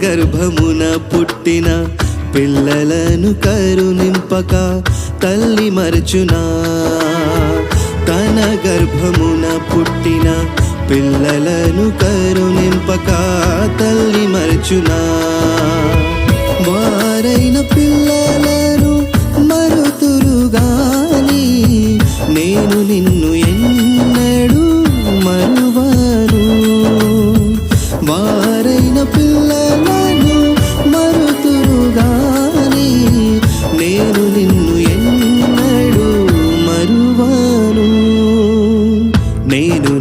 గర్భమున పుట్టిన పిల్లలను కరుణింపక తల్లి మరచునా తన గర్భమున పుట్టిన పిల్లలను కరుణింపక తల్లి మరచునా వారైన పిల్లలను మరుతురుగాని నేను నిన్ను ఎన్నడూ మరువను వారైన పిల్లలను మరుతురుగాని నేను నిన్ను ఎన్నడూ మరువను నేను